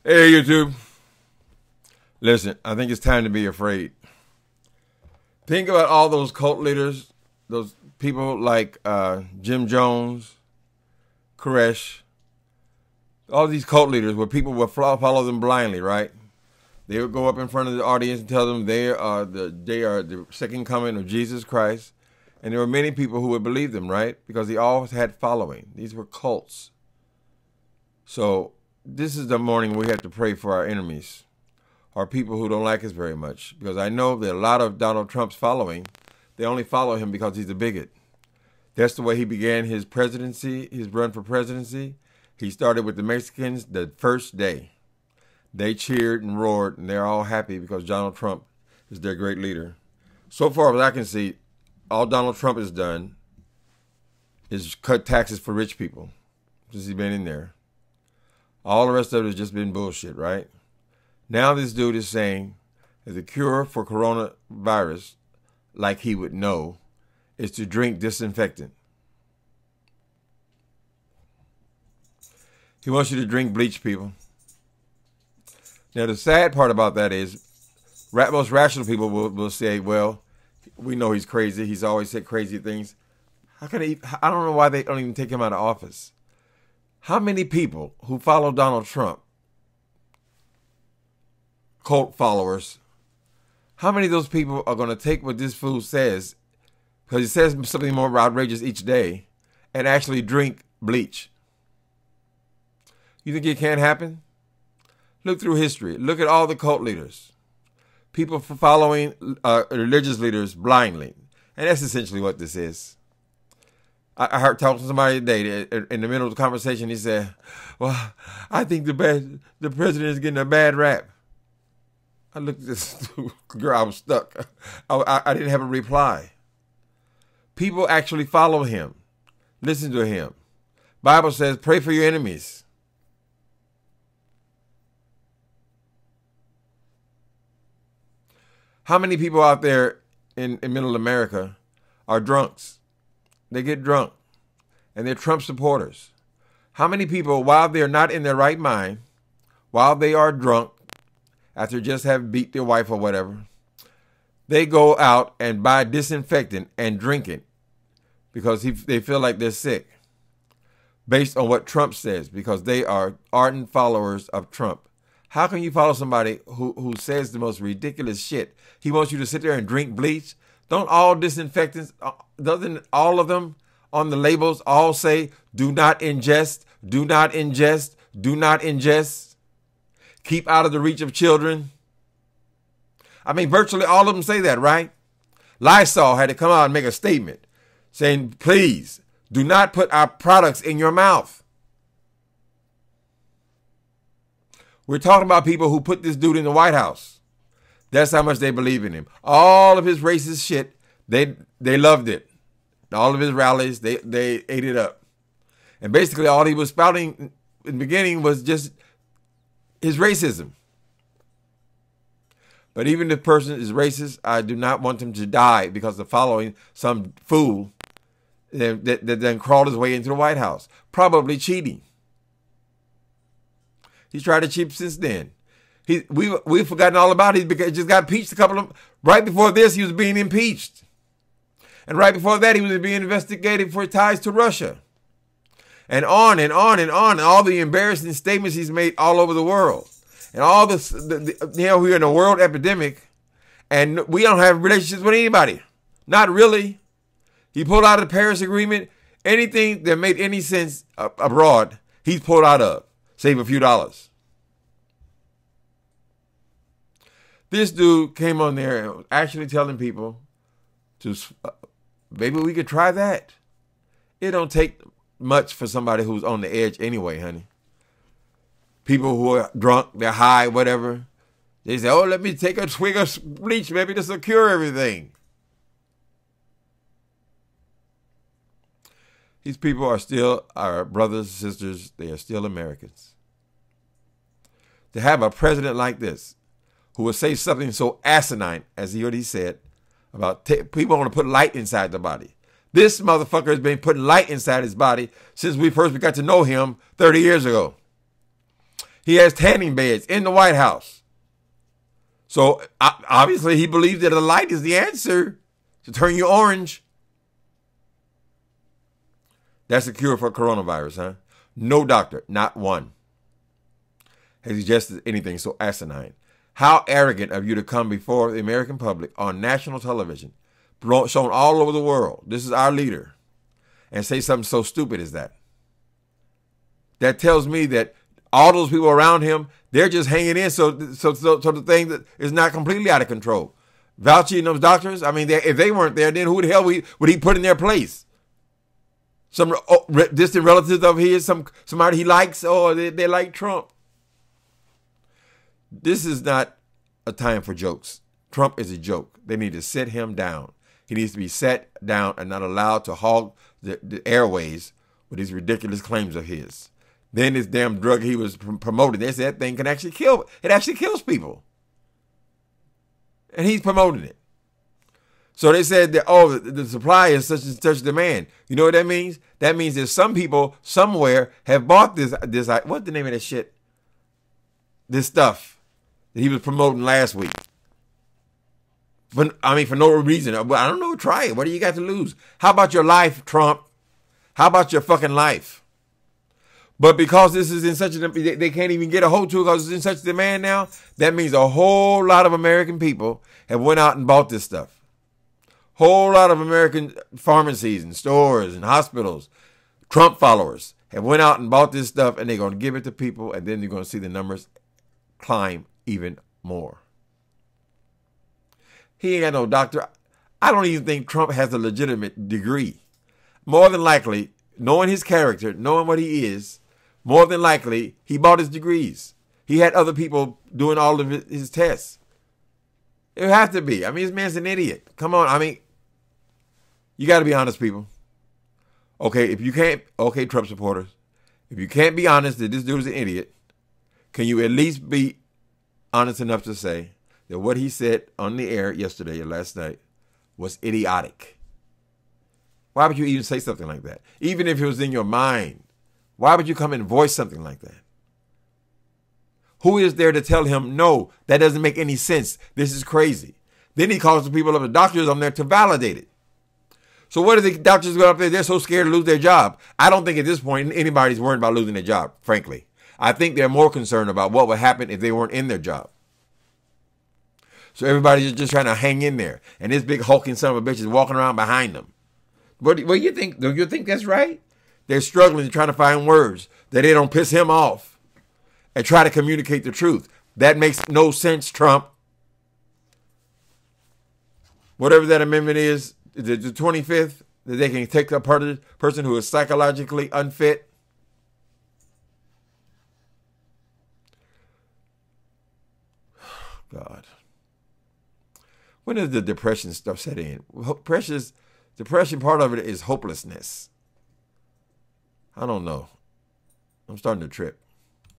Hey, YouTube. Listen, I think it's time to be afraid. Think about all those cult leaders, those people like Jim Jones, Koresh, all these cult leaders where people will follow them blindly, right? They would go up in front of the audience and tell them they are the second coming of Jesus Christ. And there were many people who would believe them, right? Because they always had following. These were cults. So this is the morning we have to pray for our enemies, or people who don't like us very much. Because I know that a lot of Donald Trump's following, they only follow him because he's a bigot. That's the way he began his presidency, his run for presidency. He started with the Mexicans the first day. They cheered and roared, and they're all happy because Donald Trump is their great leader. So far as I can see, all Donald Trump has done is cut taxes for rich people since he's been in there. All the rest of it has just been bullshit, right? Now this dude is saying that the cure for coronavirus, like he would know, is to drink disinfectant. He wants you to drink bleach, people. Now, the sad part about that is most rational people will say, well, we know he's crazy. He's always said crazy things. How can he? I don't know why they don't even take him out of office. How many people who follow Donald Trump, cult followers, how many of those people are going to take what this fool says, because he says something more outrageous each day, and actually drink bleach? You think it can't happen? Look through history. Look at all the cult leaders. People following religious leaders blindly. And that's essentially what this is. I heard talking to somebody today, in the middle of the conversation, he said, well, I think the president is getting a bad rap. I looked at this girl, I was stuck. I didn't have a reply. People actually follow him. Listen to him. Bible says, pray for your enemies. How many people out there in middle America are drunks? They get drunk, and they're Trump supporters. How many people, while they're not in their right mind, while they are drunk, after just have beat their wife or whatever, they go out and buy disinfectant and drink it because they feel like they're sick, based on what Trump says, because they are ardent followers of Trump. How can you follow somebody who says the most ridiculous shit? He wants you to sit there and drink bleach. Don't all disinfectants, doesn't all of them on the labels all say, do not ingest, do not ingest, do not ingest, keep out of the reach of children? I mean, virtually all of them say that, right? Lysol had to come out and make a statement saying, please, do not put our products in your mouth. We're talking about people who put this dude in the White House. That's how much they believe in him. All of his racist shit, they loved it. All of his rallies, they ate it up. And basically all he was spouting in the beginning was just his racism. But even if the person is racist, I do not want him to die because of following some fool that then crawled his way into the White House, probably cheating. He's tried to cheat since then. We've forgotten all about it because he just got impeached right before this, he was being impeached. And right before that, he was being investigated for ties to Russia. And on and on and on. And all the embarrassing statements he's made all over the world. And all this, we're in a world epidemic and we don't have relationships with anybody. Not really. He pulled out of the Paris Agreement. Anything that made any sense abroad, he's pulled out of. Save a few dollars. This dude came on there and was actually telling people to, maybe we could try that. It don't take much for somebody who's on the edge anyway, honey. People who are drunk, they're high, whatever. They say, oh, let me take a swig of bleach, maybe this will cure everything. These people are still our brothers and sisters. They are still Americans. To have a president like this, who will say something so asinine, as he already said, about people want to put light inside the body. This motherfucker has been putting light inside his body since we first got to know him 30 years ago. He has tanning beds in the White House. So obviously he believes that the light is the answer to turn you orange. That's the cure for coronavirus, huh? No doctor, not one, has suggested anything so asinine. How arrogant of you to come before the American public on national television, shown all over the world, this is our leader, and say something so stupid as that. That tells me that all those people around him, they're just hanging in so the thing that is not completely out of control. Fauci and those doctors, I mean, if they weren't there, then who the hell would he put in their place? Some distant relatives of his, somebody he likes, or they like Trump. This is not a time for jokes. Trump is a joke. They need to sit him down. He needs to be set down and not allowed to hog the airways with these ridiculous claims of his. Then this damn drug he was promoting, they said that thing can actually kill. It actually kills people. And he's promoting it. So they said that, oh, the supply is such and such demand. You know what that means? That means that some people somewhere have bought this what's the name of that shit? This stuff that he was promoting last week. For no reason. I don't know. Try it. What do you got to lose? How about your life, Trump? How about your fucking life? But because this is in such a, they can't even get a hold to it because it's in such demand now, that means a whole lot of American people have went out and bought this stuff. Whole lot of American pharmacies and stores and hospitals, Trump followers, have went out and bought this stuff, and they're going to give it to people, and then you're going to see the numbers climb even more. He ain't got no doctor. I don't even think Trump has a legitimate degree. More than likely, knowing his character, knowing what he is, more than likely, he bought his degrees. He had other people doing all of his tests. It would have to be. I mean, this man's an idiot. Come on. I mean, you got to be honest, people. Okay, if you can't, okay, Trump supporters, if you can't be honest that this dude is an idiot, can you at least be honest enough to say that what he said on the air yesterday or last night was idiotic? Why would you even say something like that? Even if it was in your mind, why would you come and voice something like that? Who is there to tell him, no, that doesn't make any sense. This is crazy. Then he calls the people of the doctors on there to validate it. So what do the doctors go up there? They're so scared to lose their job. I don't think at this point anybody's worried about losing their job, frankly. I think they're more concerned about what would happen if they weren't in their job. So everybody's just trying to hang in there. And this big hulking son of a bitch is walking around behind them. What do you think? Do you think that's right? They're struggling to try to find words that they don't piss him off and try to communicate the truth. That makes no sense, Trump. Whatever that amendment is, the 25th, that they can take a person who is psychologically unfit. God. When does the depression stuff set in? Depression, part of it is hopelessness. I don't know. I'm starting to trip.